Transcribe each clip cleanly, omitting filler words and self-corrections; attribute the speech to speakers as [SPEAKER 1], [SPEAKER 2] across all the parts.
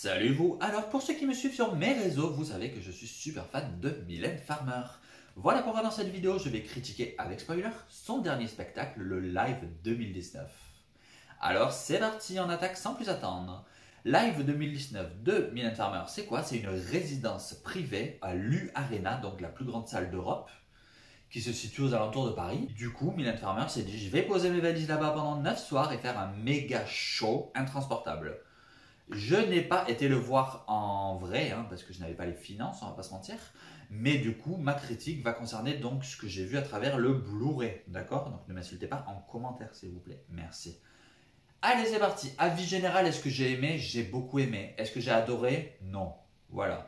[SPEAKER 1] Salut vous. Alors pour ceux qui me suivent sur mes réseaux, vous savez que je suis super fan de Mylène Farmer. Voilà pourquoi dans cette vidéo, je vais critiquer avec spoiler son dernier spectacle, le Live 2019. Alors c'est parti, on attaque sans plus attendre. Live 2019 de Mylène Farmer, c'est quoi? C'est une résidence privée à l'U Arena, donc la plus grande salle d'Europe, qui se situe aux alentours de Paris. Du coup, Mylène Farmer s'est dit, je vais poser mes valises là-bas pendant 9 soirs et faire un méga show intransportable. Je n'ai pas été le voir en vrai, parce que je n'avais pas les finances, on va pas se mentir. Mais du coup, ma critique va concerner donc ce que j'ai vu à travers le Blu-ray, d'accord? Donc ne m'insultez pas en commentaire, s'il vous plaît. Merci. Allez, c'est parti. Avis général, est-ce que j'ai aimé? J'ai beaucoup aimé. Est-ce que j'ai adoré? Non. Voilà.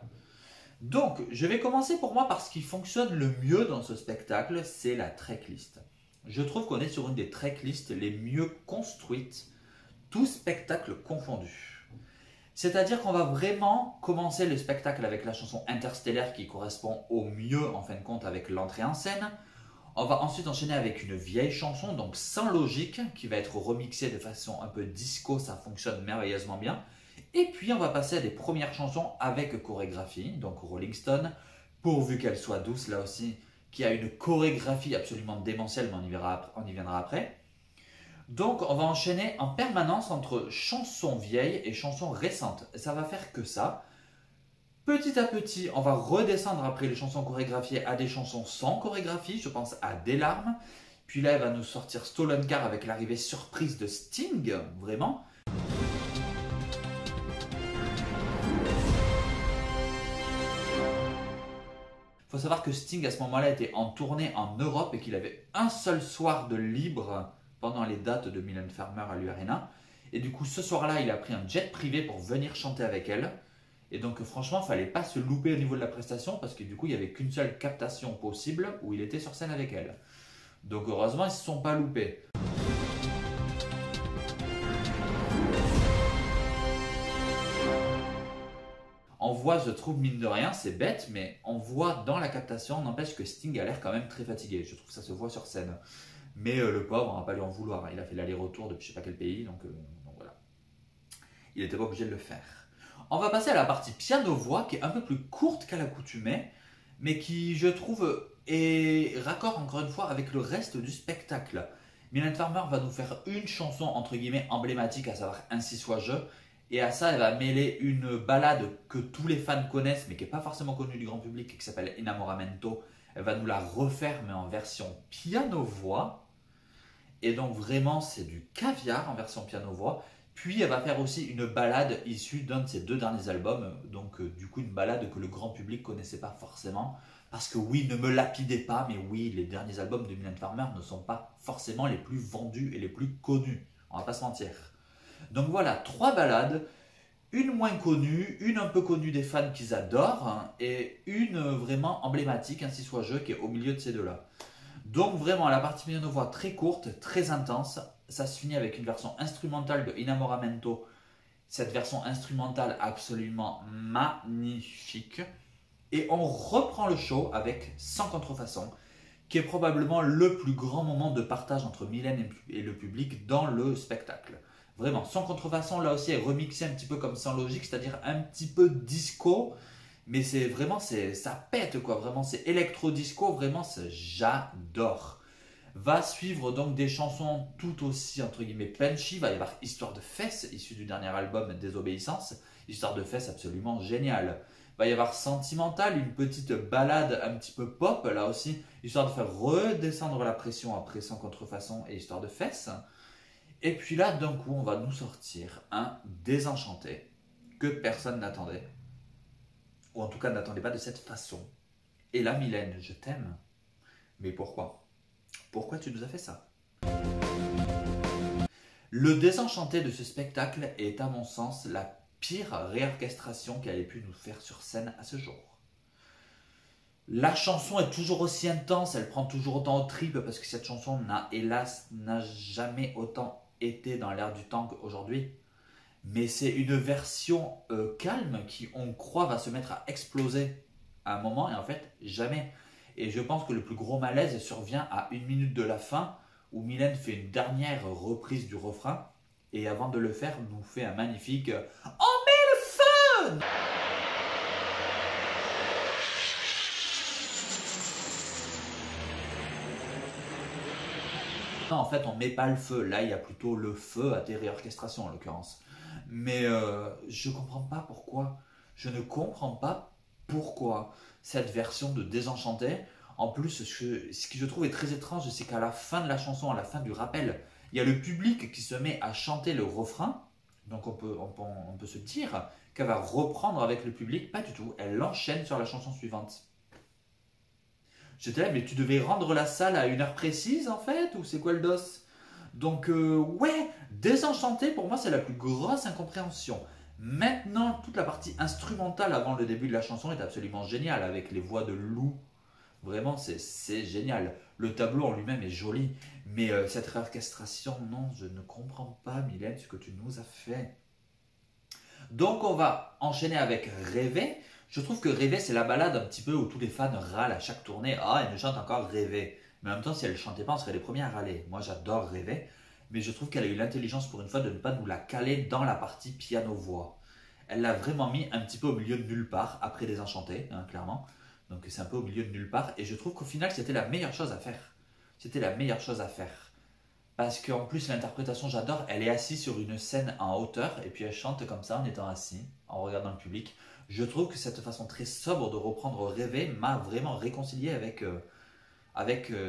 [SPEAKER 1] Donc, je vais commencer pour moi par ce qui fonctionne le mieux dans ce spectacle, c'est la tracklist. Je trouve qu'on est sur une des tracklists les mieux construites, tout spectacle confondu. C'est-à-dire qu'on va vraiment commencer le spectacle avec la chanson Interstellaire qui correspond au mieux en fin de compte avec l'entrée en scène. On va ensuite enchaîner avec une vieille chanson, donc sans logique, qui va être remixée de façon un peu disco, ça fonctionne merveilleusement bien. Et puis on va passer à des premières chansons avec chorégraphie, donc Rolling Stone, pourvu qu'elle soit douce là aussi, qui a une chorégraphie absolument démentielle, mais on y viendra après. Donc on va enchaîner en permanence entre chansons vieilles et chansons récentes. Ça va faire que ça. Petit à petit, on va redescendre après les chansons chorégraphiées à des chansons sans chorégraphie. Je pense à Des larmes. Puis là, elle va nous sortir Stolen Car avec l'arrivée surprise de Sting, vraiment. Il faut savoir que Sting à ce moment-là était en tournée en Europe et qu'il avait un seul soir de libre pendant les dates de Mylène Farmer à l'U Arena. Et du coup, ce soir-là, il a pris un jet privé pour venir chanter avec elle. Et donc, franchement, il ne fallait pas se louper au niveau de la prestation parce que du coup, il n'y avait qu'une seule captation possible où il était sur scène avec elle. Donc, heureusement, ils ne se sont pas loupés. On voit, je trouve, mine de rien, c'est bête, mais on voit dans la captation, n'empêche que Sting a l'air quand même très fatigué. Je trouve que ça se voit sur scène. Mais le pauvre, on ne va pas lui en vouloir. Il a fait l'aller-retour depuis je ne sais pas quel pays, donc voilà. Il n'était pas obligé de le faire. On va passer à la partie piano-voix, qui est un peu plus courte qu'à l'accoutumée, mais qui, je trouve, est raccord encore une fois avec le reste du spectacle. Mylène Farmer va nous faire une chanson, entre guillemets, emblématique, à savoir Ainsi soit je. Et à ça, elle va mêler une ballade que tous les fans connaissent, mais qui n'est pas forcément connue du grand public, qui s'appelle Innamoramento. Elle va nous la refaire, mais en version piano-voix. Et donc vraiment, c'est du caviar en version piano-voix. Puis elle va faire aussi une ballade issue d'un de ses deux derniers albums. Donc du coup, une ballade que le grand public ne connaissait pas forcément. Parce que oui, ne me lapidez pas, mais oui, les derniers albums de Mylène Farmer ne sont pas forcément les plus vendus et les plus connus. On va pas se mentir. Donc voilà, 3 ballades. Une moins connue, une un peu connue des fans qu'ils adorent, et une vraiment emblématique, Ainsi soit je, qui est au milieu de ces deux-là. Donc vraiment, la partie piano-voix très courte, très intense. Ça se finit avec une version instrumentale de Innamoramento. Cette version instrumentale absolument magnifique. Et on reprend le show avec Sans contrefaçon, qui est probablement le plus grand moment de partage entre Mylène et le public dans le spectacle. Vraiment, Sans contrefaçon, là aussi, est remixé un petit peu comme Sans logique, c'est-à-dire un petit peu disco. Mais c'est vraiment, ça pète quoi, vraiment, c'est électro-disco, vraiment, j'adore. Va suivre donc des chansons tout aussi, entre guillemets, punchy. Va y avoir Histoire de fesses, issue du dernier album Désobéissance. Histoire de fesses absolument géniale. Va y avoir Sentimental, une petite balade un petit peu pop, là aussi, histoire de faire redescendre la pression après Sans contrefaçon et Histoire de fesses. Et puis là, d'un coup, on va nous sortir un Désenchanté que personne n'attendait. Ou en tout cas, n'attendait pas de cette façon. Et là, Mylène, je t'aime. Mais pourquoi ? Pourquoi tu nous as fait ça ? Le Désenchanté de ce spectacle est, à mon sens, la pire réorchestration qu'elle ait pu nous faire sur scène à ce jour. La chanson est toujours aussi intense, elle prend toujours autant aux tripes parce que cette chanson n'a jamais autant été dans l'air du temps qu'aujourd'hui. Mais c'est une version calme qui, on croit, va se mettre à exploser à un moment et en fait, jamais. Et je pense que le plus gros malaise survient à 1 minute de la fin où Mylène fait une dernière reprise du refrain et avant de le faire, nous fait un magnifique « On met le feu !» Non, en fait, on met pas le feu. Là, il y a plutôt le feu à tes réorchestrations, en l'occurrence. Mais je comprends pas pourquoi. Je ne comprends pas pourquoi cette version de Désenchanté. En plus, ce qui je trouve est très étrange, c'est qu'à la fin de la chanson, à la fin du rappel, il y a le public qui se met à chanter le refrain. Donc on peut se dire qu'elle va reprendre avec le public. Pas du tout. Elle enchaîne sur la chanson suivante. J'étais là, mais tu devais rendre la salle à une heure précise en fait, ou c'est quoi le dos? Donc ouais, Désenchanté pour moi c'est la plus grosse incompréhension. Maintenant, toute la partie instrumentale avant le début de la chanson est absolument géniale avec les voix de Lou. Vraiment, c'est génial. Le tableau en lui-même est joli, mais cette réorchestration, non, je ne comprends pas, Mylène, ce que tu nous as fait. Donc on va enchaîner avec Rêver. Je trouve que Rêver, c'est la balade un petit peu où tous les fans râlent à chaque tournée. Ah, elle nous chante encore Rêver. Mais en même temps, si elle ne chantait pas, on serait les premiers à râler. Moi, j'adore Rêver. Mais je trouve qu'elle a eu l'intelligence pour une fois de ne pas nous la caler dans la partie piano-voix. Elle l'a vraiment mis un petit peu au milieu de nulle part, après Désenchanté, hein, clairement. Donc c'est un peu au milieu de nulle part. Et je trouve qu'au final, c'était la meilleure chose à faire. C'était la meilleure chose à faire. Parce qu'en plus, l'interprétation, j'adore. Elle est assise sur une scène en hauteur et puis elle chante comme ça en étant assise, en regardant le public. Je trouve que cette façon très sobre de reprendre Rêver m'a vraiment réconcilié avec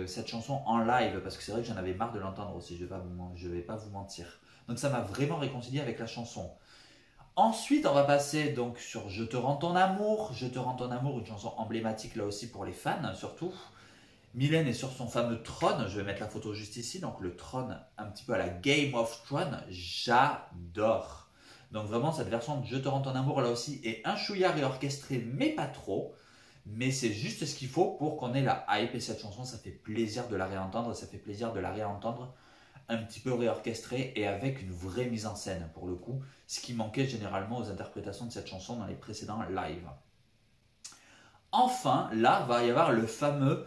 [SPEAKER 1] cette chanson en live. Parce que c'est vrai que j'en avais marre de l'entendre aussi, je vais pas vous mentir. Donc ça m'a vraiment réconcilié avec la chanson. Ensuite, on va passer donc sur Je te rends ton amour. Je te rends ton amour, une chanson emblématique là aussi pour les fans surtout. Mylène est sur son fameux trône, je vais mettre la photo juste ici, donc le trône un petit peu à la Game of Thrones, j'adore. Donc vraiment cette version de Je te rends ton amour là aussi est un chouïa réorchestré mais pas trop, mais c'est juste ce qu'il faut pour qu'on ait la hype et cette chanson ça fait plaisir de la réentendre, ça fait plaisir de la réentendre un petit peu réorchestrée et avec une vraie mise en scène pour le coup, ce qui manquait généralement aux interprétations de cette chanson dans les précédents lives. Enfin, là va y avoir le fameux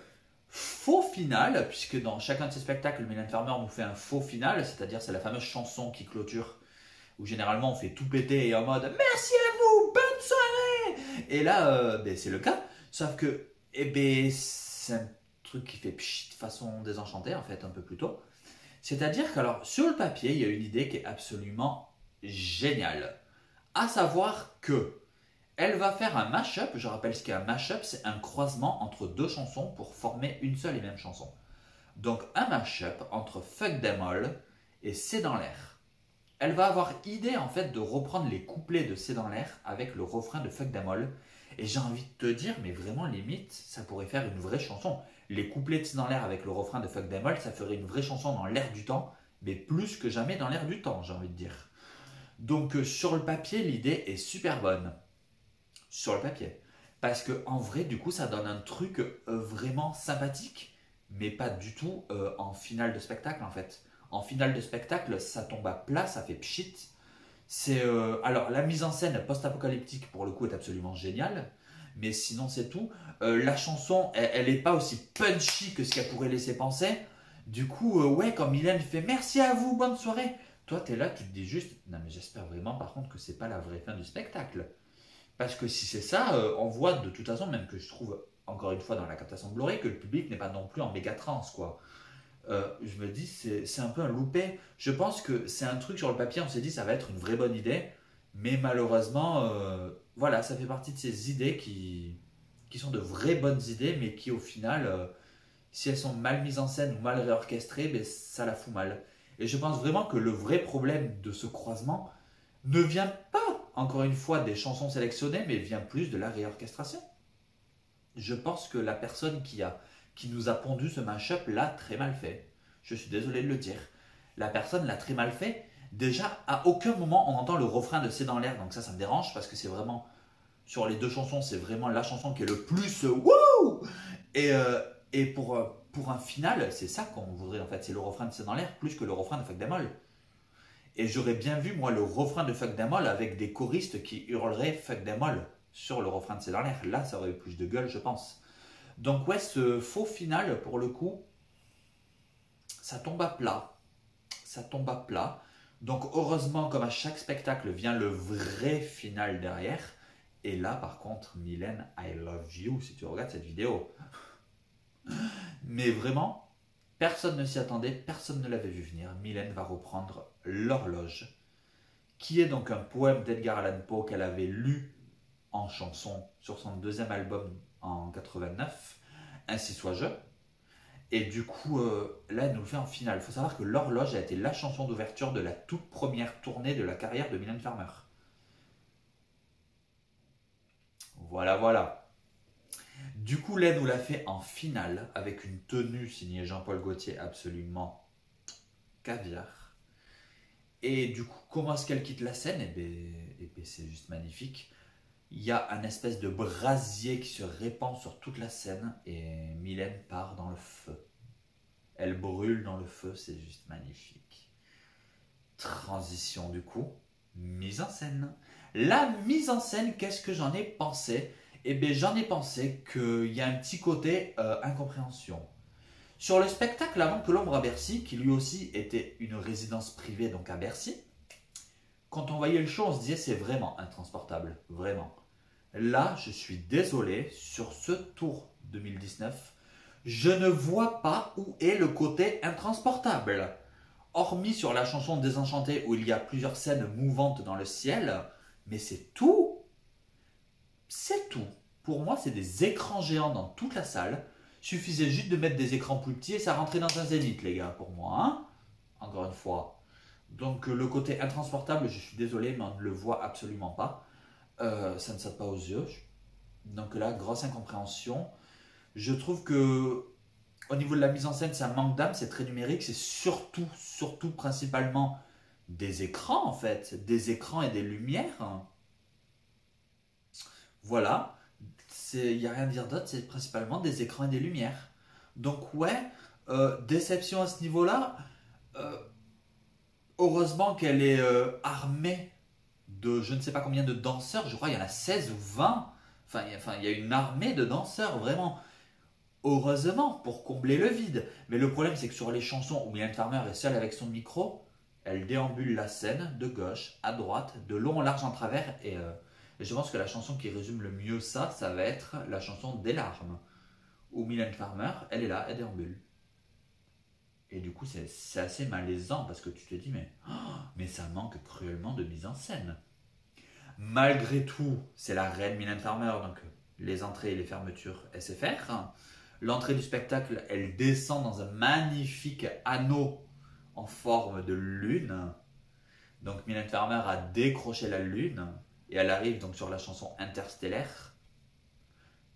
[SPEAKER 1] faux final, puisque dans chacun de ces spectacles, Mylène Farmer nous fait un faux final, c'est-à-dire c'est la fameuse chanson qui clôture, où généralement on fait tout péter et en mode merci à vous, bonne soirée. Et là, ben, c'est le cas, sauf que ben, c'est un truc qui fait pchit façon Désenchantée en fait un peu plus tôt. C'est-à-dire qu'alors sur le papier, il y a une idée qui est absolument géniale, à savoir que elle va faire un mash-up. Je rappelle ce qu'est un mash-up, c'est un croisement entre deux chansons pour former une seule et même chanson. Donc un mash-up entre Fuck Them All et C'est dans l'air. Elle va avoir idée en fait de reprendre les couplets de C'est dans l'air avec le refrain de Fuck Them All. Et j'ai envie de te dire, mais vraiment limite, ça pourrait faire une vraie chanson. Les couplets de C'est dans l'air avec le refrain de Fuck Them All, ça ferait une vraie chanson dans l'air du temps, mais plus que jamais dans l'air du temps, j'ai envie de dire. Donc sur le papier, l'idée est super bonne. Sur le papier. Parce que en vrai, du coup, ça donne un truc vraiment sympathique, mais pas du tout en finale de spectacle en fait. En finale de spectacle, ça tombe à plat, ça fait pchit. C'est alors la mise en scène post-apocalyptique pour le coup est absolument géniale, mais sinon c'est tout. La chanson, elle est pas aussi punchy que ce qu'elle pourrait laisser penser. Du coup, ouais, quand Mylène fait merci à vous, bonne soirée. Toi, t'es là, tu te dis juste, non mais j'espère vraiment par contre que c'est pas la vraie fin du spectacle. Parce que si c'est ça, on voit de toute façon, même que je trouve, encore une fois, dans la captation de Blu-ray, que le public n'est pas non plus en méga trance, quoi. Je me dis, c'est un peu un loupé. Je pense que c'est un truc sur le papier, on s'est dit, ça va être une vraie bonne idée. Mais malheureusement, voilà, ça fait partie de ces idées qui sont de vraies bonnes idées, mais qui au final, si elles sont mal mises en scène ou mal réorchestrées, ben, ça la fout mal. Et je pense vraiment que le vrai problème de ce croisement ne vient pas encore une fois des chansons sélectionnées, mais vient plus de la réorchestration. Je pense que la personne qui nous a pondu ce mash-up l'a très mal fait. Je suis désolé de le dire. La personne l'a très mal fait. Déjà, à aucun moment on entend le refrain de C'est dans l'air, donc ça me dérange parce que c'est vraiment, sur les deux chansons, c'est vraiment la chanson qui est le plus wouh. Et pour un final, c'est ça qu'on voudrait en fait, c'est le refrain de C'est dans l'air plus que le refrain de Fuck Them All. Et j'aurais bien vu, moi, le refrain de Fuck Them All avec des choristes qui hurleraient Fuck Them All sur le refrain de C'est dans l'air. Là, ça aurait eu plus de gueule, je pense. Donc, ouais, ce faux final, pour le coup, ça tombe à plat. Ça tombe à plat. Donc, heureusement, comme à chaque spectacle, vient le vrai final derrière. Et là, par contre, Mylène, I love you si tu regardes cette vidéo. Mais vraiment, personne ne s'y attendait, personne ne l'avait vu venir. Mylène va reprendre l'horloge, qui est donc un poème d'Edgar Allan Poe qu'elle avait lu en chanson sur son deuxième album en 89, Ainsi soit-je. Et du coup, là, elle nous le fait en finale. Il faut savoir que l'horloge a été la chanson d'ouverture de la toute première tournée de la carrière de Mylène Farmer. Voilà, voilà. Du coup, là, nous l'a fait en finale avec une tenue signée Jean-Paul Gaultier absolument caviar. Et du coup, comment est-ce qu'elle quitte la scène? Eh bien, c'est juste magnifique. Il y a un espèce de brasier qui se répand sur toute la scène et Mylène part dans le feu. Elle brûle dans le feu, c'est juste magnifique. Transition du coup, mise en scène. La mise en scène, qu'est-ce que j'en ai pensé? Eh bien, j'en ai pensé qu'il y a un petit côté incompréhension. Sur le spectacle Avant que l'ombre à Bercy, qui lui aussi était une résidence privée donc à Bercy, quand on voyait le show, on se disait c'est vraiment intransportable, vraiment. Là, je suis désolé, sur ce tour 2019, je ne vois pas où est le côté intransportable. Hormis sur la chanson Désenchantée où il y a plusieurs scènes mouvantes dans le ciel, mais c'est tout. C'est tout. Pour moi, c'est des écrans géants dans toute la salle. Suffisait juste de mettre des écrans plus petits et ça rentrait dans un zénith, les gars, pour moi. Hein, encore une fois. Donc, le côté intransportable, je suis désolé, mais on ne le voit absolument pas. Ça ne saute pas aux yeux. Donc là, grosse incompréhension. Je trouve que au niveau de la mise en scène, ça manque d'âme, c'est très numérique. C'est surtout, principalement des écrans, en fait. Des écrans et des lumières. Voilà. Il n'y a rien à dire d'autre, c'est principalement des écrans et des lumières. Donc ouais, déception à ce niveau-là. Euh, heureusement qu'elle est armée de je ne sais pas combien de danseurs. Je crois qu'il y en a 16 ou 20. Enfin, il y a une armée de danseurs, vraiment. Heureusement, pour combler le vide. Mais le problème, c'est que sur les chansons où Mylène Farmer est seule avec son micro, elle déambule la scène de gauche à droite, de long en large en travers. Et je pense que la chanson qui résume le mieux ça, ça va être la chanson Des larmes. Où Mylène Farmer, elle est là, elle déambule. Et du coup, c'est assez malaisant parce que tu te dis, mais ça manque cruellement de mise en scène. Malgré tout, c'est la reine Mylène Farmer, donc les entrées et les fermetures SFR. L'entrée du spectacle, elle descend dans un magnifique anneau en forme de lune. Donc Mylène Farmer a décroché la lune et elle arrive donc sur la chanson Interstellaire.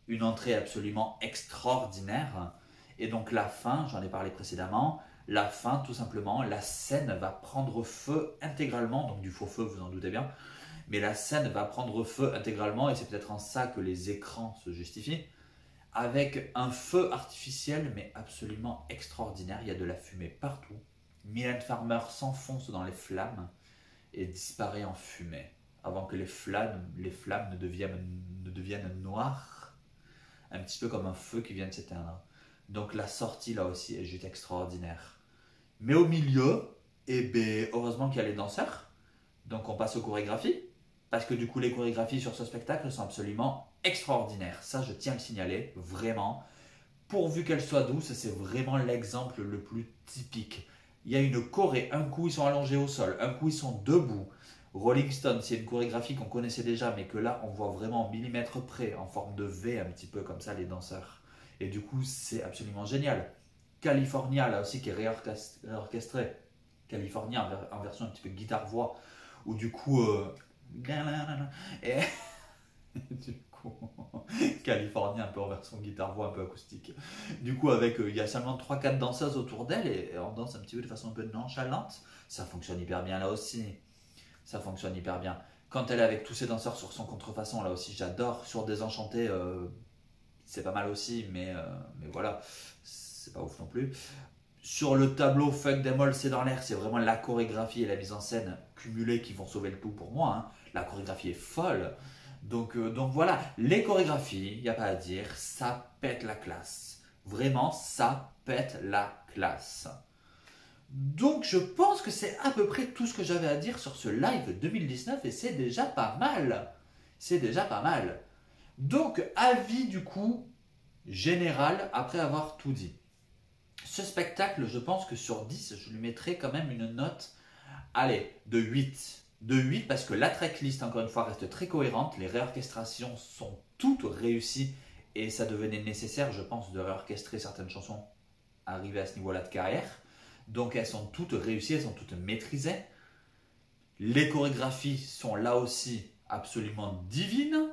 [SPEAKER 1] Une entrée absolument extraordinaire. Et donc la fin, j'en ai parlé précédemment, la fin tout simplement, la scène va prendre feu intégralement, donc du faux feu vous en doutez bien, mais la scène va prendre feu intégralement et c'est peut-être en ça que les écrans se justifient, avec un feu artificiel mais absolument extraordinaire, il y a de la fumée partout. Mylène Farmer s'enfonce dans les flammes et disparaît en fumée, avant que les flammes ne deviennent noires, un petit peu comme un feu qui vient de s'éteindre. Donc la sortie là aussi est juste extraordinaire. Mais au milieu, eh ben, heureusement qu'il y a les danseurs. Donc on passe aux chorégraphies. Parce que du coup les chorégraphies sur ce spectacle sont absolument extraordinaires. Ça je tiens à le signaler, vraiment. Pourvu qu'elles soient douces, c'est vraiment l'exemple le plus typique. Il y a une choré, un coup ils sont allongés au sol, un coup ils sont debout. Rolling Stone, c'est une chorégraphie qu'on connaissait déjà, mais que là on voit vraiment en millimètre près, en forme de V, un petit peu comme ça les danseurs. Et du coup, c'est absolument génial. California, là aussi, qui est réorchestré. California en version un petit peu guitare-voix. Où du coup... et du coup... California un peu en version guitare-voix, un peu acoustique. Du coup, avec il y a seulement 3-4 danseuses autour d'elle et on danse un petit peu de façon un peu nonchalante. Ça fonctionne hyper bien là aussi. Ça fonctionne hyper bien. Quand elle est avec tous ces danseurs sur son contrefaçon, là aussi, j'adore. Sur Désenchanté... c'est pas mal aussi, mais voilà, c'est pas ouf non plus. Sur le tableau Fuck Them All, c'est dans l'air, c'est vraiment la chorégraphie et la mise en scène cumulées qui vont sauver le tout pour moi. Hein. La chorégraphie est folle. Donc voilà, les chorégraphies, il n'y a pas à dire, ça pète la classe. Vraiment, ça pète la classe. Donc je pense que c'est à peu près tout ce que j'avais à dire sur ce live 2019 et c'est déjà pas mal. C'est déjà pas mal. Donc, avis du coup général après avoir tout dit. Ce spectacle, je pense que sur 10, je lui mettrais quand même une note, allez, de 8. De 8 parce que la tracklist, encore une fois, reste très cohérente. Les réorchestrations sont toutes réussies et ça devenait nécessaire, je pense, de réorchestrer certaines chansons arrivées à ce niveau-là de carrière. Donc elles sont toutes réussies, elles sont toutes maîtrisées. Les chorégraphies sont là aussi absolument divines.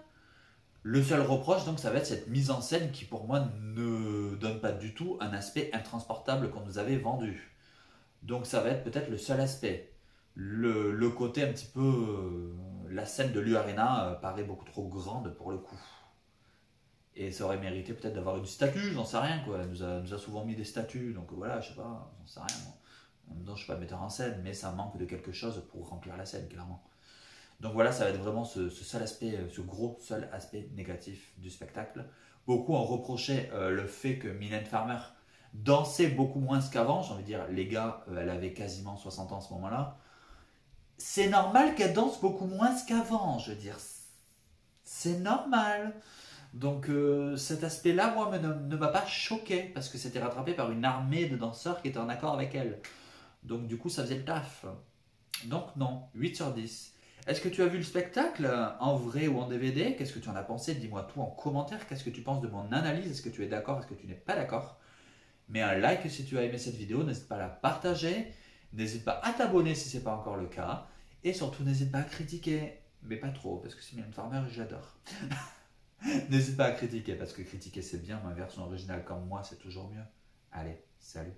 [SPEAKER 1] Le seul reproche, donc, ça va être cette mise en scène qui, pour moi, ne donne pas du tout un aspect intransportable qu'on nous avait vendu. Donc, ça va être peut-être le seul aspect. Le côté un petit peu... la scène de l'U-Arena paraît beaucoup trop grande pour le coup. Et ça aurait mérité peut-être d'avoir une statue, j'en sais rien, quoi. Elle nous a souvent mis des statues, donc voilà, je sais pas, j'en sais rien. Moi. En même temps, je suis pas metteur en scène, mais ça manque de quelque chose pour remplir la scène, clairement. Donc voilà, ça va être vraiment ce seul aspect, ce gros seul aspect négatif du spectacle. Beaucoup ont reproché le fait que Mylène Farmer dansait beaucoup moins qu'avant. J'ai envie de dire, les gars, elle avait quasiment 60 ans à ce moment-là. C'est normal qu'elle danse beaucoup moins qu'avant, je veux dire. C'est normal. Donc cet aspect-là, moi, ne m'a pas choqué parce que c'était rattrapé par une armée de danseurs qui étaient en accord avec elle. Donc du coup, ça faisait le taf. Donc non, 8 sur 10. Est-ce que tu as vu le spectacle en vrai ou en DVD? Qu'est-ce que tu en as pensé? Dis-moi tout en commentaire. Qu'est-ce que tu penses de mon analyse? Est-ce que tu es d'accord? Est-ce que tu n'es pas d'accord? Mets un like si tu as aimé cette vidéo. N'hésite pas à la partager. N'hésite pas à t'abonner si ce n'est pas encore le cas. Et surtout, n'hésite pas à critiquer. Mais pas trop, parce que c'est Mylène Farmer et j'adore. N'hésite pas à critiquer, parce que critiquer c'est bien. Ma version originale comme moi, c'est toujours mieux. Allez, salut.